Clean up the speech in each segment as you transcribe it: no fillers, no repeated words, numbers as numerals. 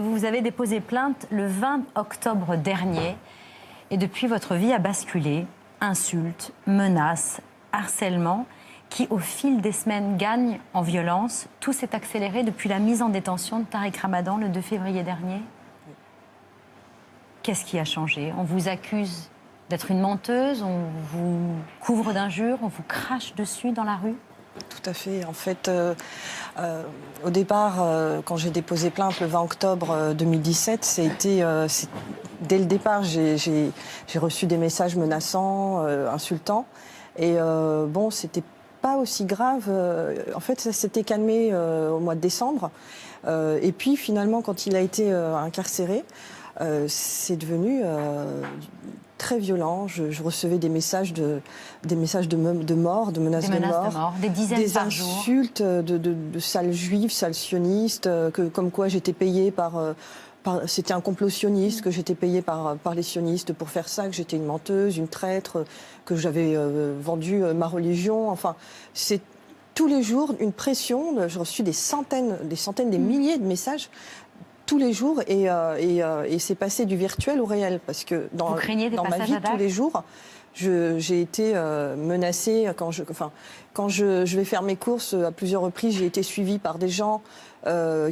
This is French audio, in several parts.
Vous avez déposé plainte le 20 octobre dernier et depuis, votre vie a basculé. Insultes, menaces, harcèlement, qui au fil des semaines gagne en violence. Tout s'est accéléré depuis la mise en détention de Tariq Ramadan le 2 février dernier. Qu'est-ce qui a changé? On vous accuse d'être une menteuse, on vous couvre d'injures, on vous crache dessus dans la rue? Tout à fait. En fait, au départ, quand j'ai déposé plainte le 20 octobre 2017, dès le départ, j'ai reçu des messages menaçants, insultants. Et bon, c'était pas aussi grave. En fait, ça s'était calmé au mois de décembre. Et puis, finalement, quand il a été incarcéré, c'est devenu très violent. Je recevais des messages de mort, de menaces de mort, des dizaines par jour, des insultes de sales juifs, sales sionistes, comme quoi j'étais payée c'était un complot sioniste, que j'étais payée par les sionistes pour faire ça, que j'étais une menteuse, une traître, que j'avais vendu ma religion. Enfin, c'est tous les jours une pression. J'ai reçu des centaines, des milliers de messages tous les jours, et c'est passé du virtuel au réel, parce que dans ma vie tous les jours, j'ai été menacée. Quand je vais faire mes courses, à plusieurs reprises, j'ai été suivie par des gens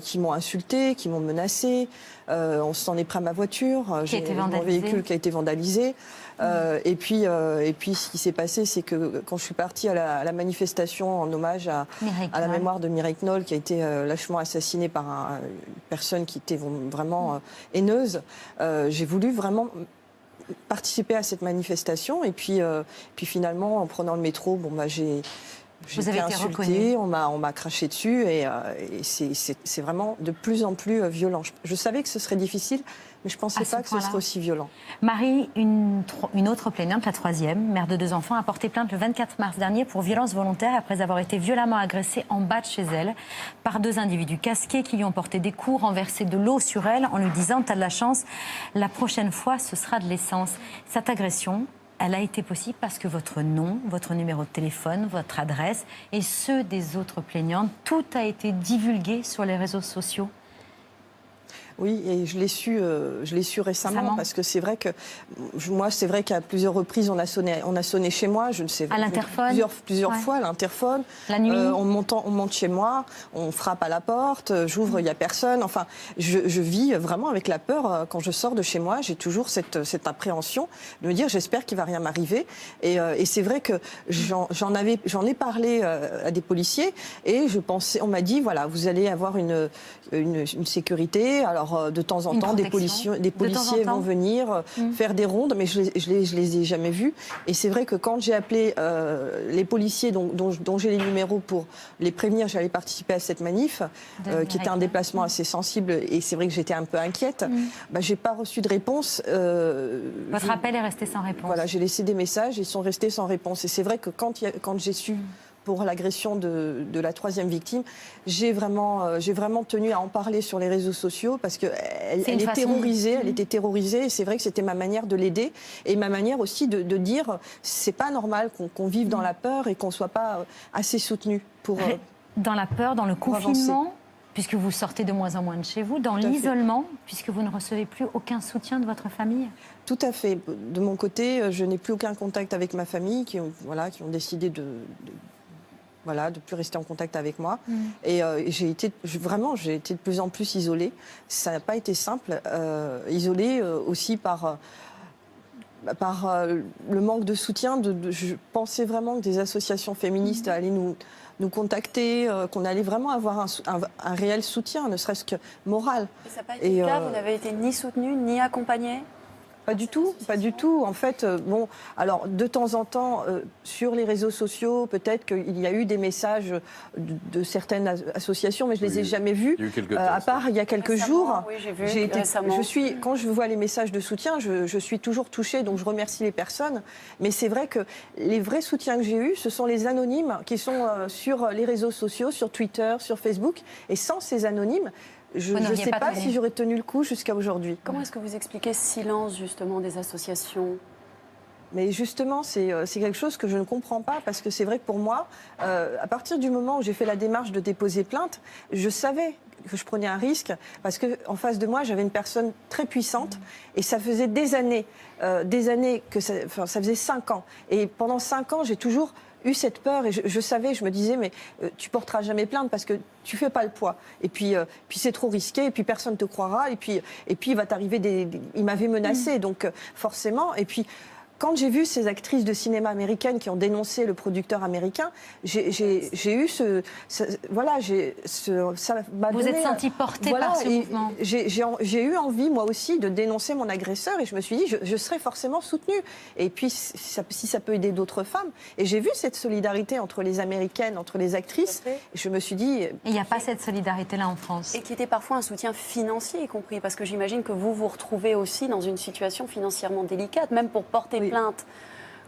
qui m'ont insultée, qui m'ont menacée. On s'en est pris à ma voiture, j'ai mon véhicule qui a été vandalisé. Et puis, ce qui s'est passé, c'est que quand je suis partie à la manifestation en hommage à la mémoire de Mireille Knoll, qui a été lâchement assassinée par une personne qui était vraiment haineuse, j'ai voulu vraiment participer à cette manifestation. Et puis finalement, en prenant le métro, j'ai été insultée, on m'a craché dessus, et c'est vraiment de plus en plus violent. Je savais que ce serait difficile, mais je ne pensais pas que ce serait aussi violent. Marie, une autre plaignante, la troisième, mère de 2 enfants, a porté plainte le 24 mars dernier pour violence volontaire après avoir été violemment agressée en bas de chez elle par 2 individus casqués qui lui ont porté des coups, renversé de l'eau sur elle en lui disant « T'as de la chance, la prochaine fois ce sera de l'essence ». Cette agression, elle a été possible parce que votre nom, votre numéro de téléphone, votre adresse et ceux des autres plaignantes, tout a été divulgué sur les réseaux sociaux. Oui, et je l'ai su récemment, parce que c'est vrai que moi, c'est vrai qu'à plusieurs reprises, on a sonné chez moi, je ne sais à l'interphone, plusieurs fois à l'interphone. La nuit. On monte chez moi, on frappe à la porte, j'ouvre, il n'y a personne. Enfin, je vis vraiment avec la peur quand je sors de chez moi. J'ai toujours cette appréhension de me dire, j'espère qu'il ne va rien m'arriver. Et c'est vrai que j'en ai parlé à des policiers, et on m'a dit, voilà, vous allez avoir une sécurité. Alors, de temps en temps, des policiers vont venir faire des rondes, mais je les ai jamais vus. Et c'est vrai que quand j'ai appelé les policiers dont j'ai les numéros pour les prévenir, j'allais participer à cette manif, qui était un déplacement assez sensible, et c'est vrai que j'étais un peu inquiète, j'ai pas reçu de réponse. Votre appel est resté sans réponse. Voilà, j'ai laissé des messages, ils sont restés sans réponse. Et c'est vrai que quand j'ai su pour l'agression de la troisième victime, j'ai vraiment tenu à en parler sur les réseaux sociaux, parce qu'elle est terrorisée, elle était terrorisée, et c'est vrai que c'était ma manière de l'aider, et ma manière aussi de dire c'est pas normal qu'on vive dans la peur et qu'on soit pas assez soutenu pour dans la peur, dans le confinement, puisque vous sortez de moins en moins de chez vous, dans l'isolement, puisque vous ne recevez plus aucun soutien de votre famille. Tout à fait. De mon côté, je n'ai plus aucun contact avec ma famille, qui ont décidé de plus rester en contact avec moi. Et j'ai été de plus en plus isolée. Ça n'a pas été simple. Isolée aussi par le manque de soutien. Je pensais vraiment que des associations féministes allaient nous contacter, qu'on allait vraiment avoir un réel soutien, ne serait-ce que moral. Et ça n'a pas été le cas, vous n'avez été ni soutenue, ni accompagnée? Pas du tout, pas du tout. En fait, alors de temps en temps, sur les réseaux sociaux, peut-être qu'il y a eu des messages de certaines associations, mais je les ai jamais vus. À part il y a quelques jours. Oui, j'ai vu. Quand je vois les messages de soutien, je suis toujours touchée, donc je remercie les personnes. Mais c'est vrai que les vrais soutiens que j'ai eus, ce sont les anonymes qui sont sur les réseaux sociaux, sur Twitter, sur Facebook. Et sans ces anonymes, je ne sais pas si j'aurais tenu le coup jusqu'à aujourd'hui. Comment est-ce que vous expliquez ce silence, justement, des associations ? Mais justement, c'est quelque chose que je ne comprends pas, parce que c'est vrai que pour moi, à partir du moment où j'ai fait la démarche de déposer plainte, je savais je prenais un risque parce qu'en face de moi, j'avais une personne très puissante et ça faisait des années que ça faisait 5 ans. Et pendant 5 ans, j'ai toujours eu cette peur et je savais, je me disais, mais tu porteras jamais plainte parce que tu fais pas le poids. Et puis c'est trop risqué, et puis personne te croira, et puis il va t'arriver il m'avait menacé, donc forcément. Et puis quand j'ai vu ces actrices de cinéma américaines qui ont dénoncé le producteur américain, j'ai eu ça m'a Vous donné, êtes sentie portée voilà, par ce mouvement. J'ai eu envie, moi aussi, de dénoncer mon agresseur, et je me suis dit, je serai forcément soutenue. Et puis, si ça peut aider d'autres femmes. Et j'ai vu cette solidarité entre les Américaines, entre les actrices, et je me suis dit... Et il n'y a pas cette solidarité-là en France. Et qui était parfois un soutien financier, y compris, parce que j'imagine que vous vous retrouvez aussi dans une situation financièrement délicate, même pour porter plainte.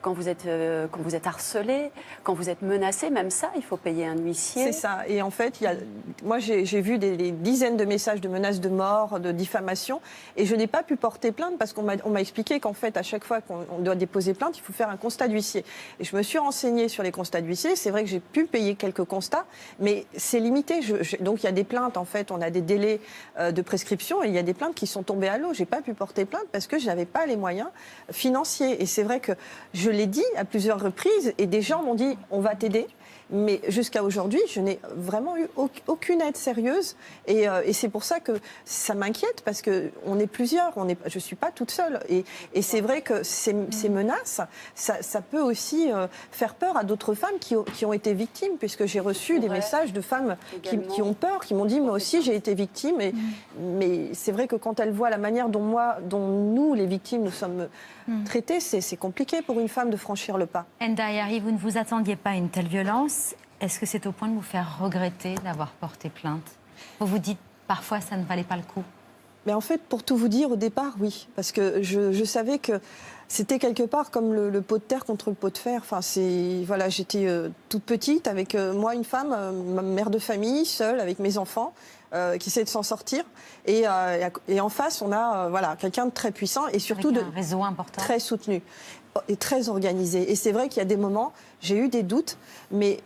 Quand vous êtes harcelé, quand vous êtes menacé, même ça, il faut payer un huissier. C'est ça. Et en fait, moi, j'ai vu des dizaines de messages de menaces de mort, de diffamation, et je n'ai pas pu porter plainte parce qu'on m'a expliqué qu'en fait, à chaque fois qu'on doit déposer plainte, il faut faire un constat d'huissier. Et je me suis renseignée sur les constats d'huissier. C'est vrai que j'ai pu payer quelques constats, mais c'est limité. Donc, il y a des plaintes, en fait, on a des délais de prescription, et il y a des plaintes qui sont tombées à l'eau. J'ai pas pu porter plainte parce que je n'avais pas les moyens financiers. Et c'est vrai que je l'ai dit à plusieurs reprises et des gens m'ont dit on va t'aider. Mais jusqu'à aujourd'hui, je n'ai vraiment eu aucune aide sérieuse. Et c'est pour ça que ça m'inquiète parce qu'on est plusieurs. Je ne suis pas toute seule. Et c'est vrai que ces menaces, ça peut aussi faire peur à d'autres femmes qui ont été victimes. Puisque j'ai reçu des messages de femmes qui ont peur, qui m'ont dit moi aussi j'ai été victime. Mais c'est vrai que quand elles voient la manière dont nous, les victimes, nous sommes traitées, c'est compliqué pour une femme de franchir le pas. Enda Ayari, vous ne vous attendiez pas à une telle violence. Est-ce que c'est au point de vous faire regretter d'avoir porté plainte? Vous vous dites parfois ça ne valait pas le coup? Mais en fait, pour tout vous dire, au départ, oui. Parce que je savais que c'était quelque part comme le pot de terre contre le pot de fer. Enfin, voilà, j'étais toute petite avec moi, une femme, ma mère de famille, seule, avec mes enfants, qui essaie de s'en sortir. Et en face, on a voilà, quelqu'un de très puissant et surtout avec un réseau important, très soutenu et très organisé. Et c'est vrai qu'il y a des moments, j'ai eu des doutes, mais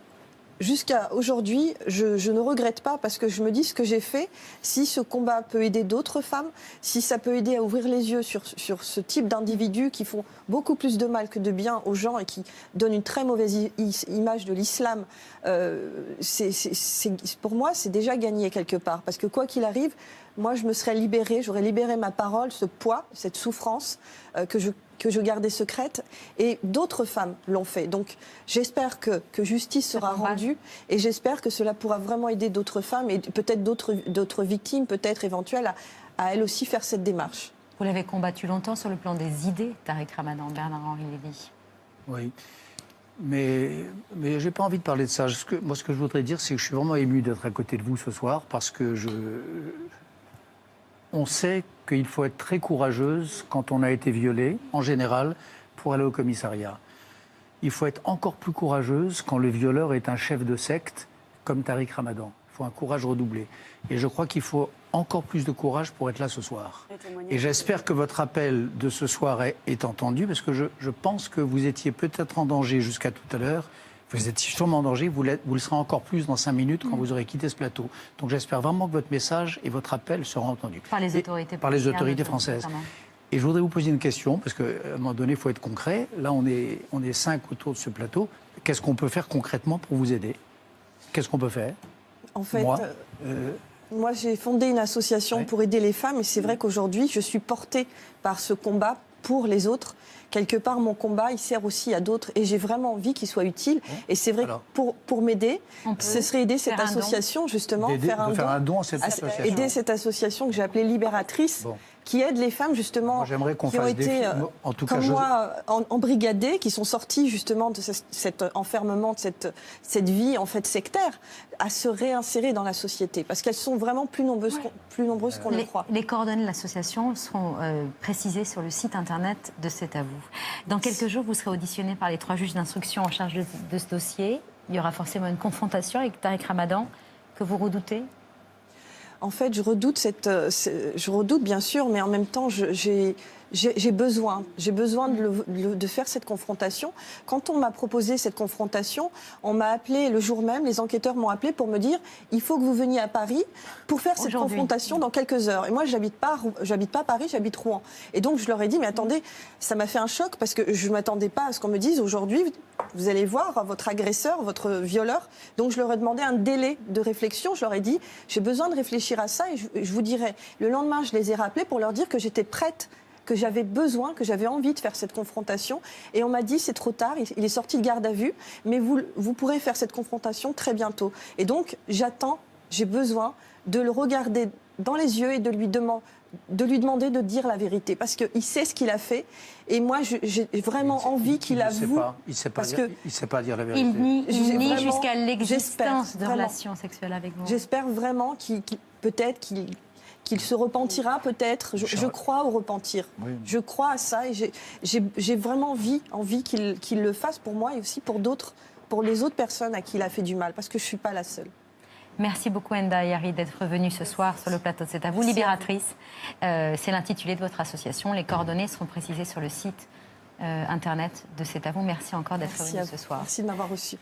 jusqu'à aujourd'hui, je ne regrette pas parce que je me dis ce que j'ai fait, si ce combat peut aider d'autres femmes, si ça peut aider à ouvrir les yeux sur ce type d'individus qui font beaucoup plus de mal que de bien aux gens et qui donnent une très mauvaise image de l'islam, pour moi, c'est déjà gagné quelque part. Parce que quoi qu'il arrive, moi, je me serais libérée, j'aurais libéré ma parole, ce poids, cette souffrance que je gardais secrète, et d'autres femmes l'ont fait. Donc j'espère que justice sera rendue, et j'espère que cela pourra vraiment aider d'autres femmes et peut-être d'autres victimes, peut-être éventuelles, à elles aussi faire cette démarche. Vous l'avez combattu longtemps sur le plan des idées, Tariq Ramadan, Bernard-Henri Lévy. Oui, mais j'ai pas envie de parler de ça. Moi, ce que je voudrais dire, c'est que je suis vraiment ému d'être à côté de vous ce soir, parce que on sait qu'il faut être très courageuse quand on a été violée, en général, pour aller au commissariat. Il faut être encore plus courageuse quand le violeur est un chef de secte, comme Tariq Ramadan. Il faut un courage redoublé. Et je crois qu'il faut encore plus de courage pour être là ce soir. Et j'espère que votre appel de ce soir est entendu, parce que je pense que vous étiez peut-être en danger jusqu'à tout à l'heure. Vous êtes sûrement en danger, vous le serez encore plus dans 5 minutes quand vous aurez quitté ce plateau. Donc j'espère vraiment que votre message et votre appel seront entendus. Par les autorités, par les autorités françaises. Notamment. Et je voudrais vous poser une question, parce qu'à un moment donné, il faut être concret. Là, on est 5 autour de ce plateau. Qu'est-ce qu'on peut faire concrètement pour vous aider? Qu'est-ce qu'on peut faire? En fait, moi j'ai fondé une association pour aider les femmes, et c'est vrai qu'aujourd'hui, je suis portée par ce combat pour les autres. Quelque part, mon combat, il sert aussi à d'autres, et j'ai vraiment envie qu'il soit utile. Et c'est vrai que pour m'aider, ce serait aider cette association, justement, faire un don à cette association. Aider cette association que j'ai appelée Libératrice, qui aide les femmes, justement, j'aimerais qu'on qui ont été, en tout cas, comme moi, embrigadées, qui sont sorties, justement, de cet enfermement, de cette vie, en fait, sectaire, à se réinsérer dans la société. Parce qu'elles sont vraiment plus nombreuses qu'on le croit. Les coordonnées de l'association seront précisées sur le site internet de C'est à vous. Dans quelques jours, vous serez auditionné par les 3 juges d'instruction en charge de ce dossier. Il y aura forcément une confrontation avec Tariq Ramadan que vous redoutez? En fait, je redoute bien sûr, mais en même temps, j'ai j'ai besoin de faire cette confrontation. Quand on m'a proposé cette confrontation, on m'a appelé le jour même, les enquêteurs m'ont appelé pour me dire il faut que vous veniez à Paris pour faire cette confrontation dans quelques heures. Et moi, j'habite pas Paris, j'habite Rouen. Et donc, je leur ai dit mais attendez, ça m'a fait un choc parce que je ne m'attendais pas à ce qu'on me dise aujourd'hui, vous allez voir votre agresseur, votre violeur. Donc, je leur ai demandé un délai de réflexion. Je leur ai dit j'ai besoin de réfléchir à ça et je vous dirai. Le lendemain, je les ai rappelés pour leur dire que j'étais prête, que j'avais besoin, que j'avais envie de faire cette confrontation. Et on m'a dit, c'est trop tard, il est sorti de garde à vue, mais vous pourrez faire cette confrontation très bientôt. Et donc, j'attends, j'ai besoin de le regarder dans les yeux et de lui demander de dire la vérité. Parce qu'il sait ce qu'il a fait. Et moi, j'ai vraiment envie qu'il avoue. Il ne sait pas dire la vérité. Il nie jusqu'à l'existence de vraiment, relations sexuelles avec vous. J'espère vraiment qu'il se repentira peut-être. Je crois au repentir. Oui. Je crois à ça et j'ai vraiment envie qu'il le fasse pour moi et aussi pour les autres personnes à qui il a fait du mal, parce que je ne suis pas la seule. Merci beaucoup Enda Ayari d'être venue ce soir sur le plateau de C'est à vous. Libératrice, c'est l'intitulé de votre association. Les coordonnées seront précisées sur le site internet de C'est à vous. Merci encore d'être venue ce soir. Merci de m'avoir reçue.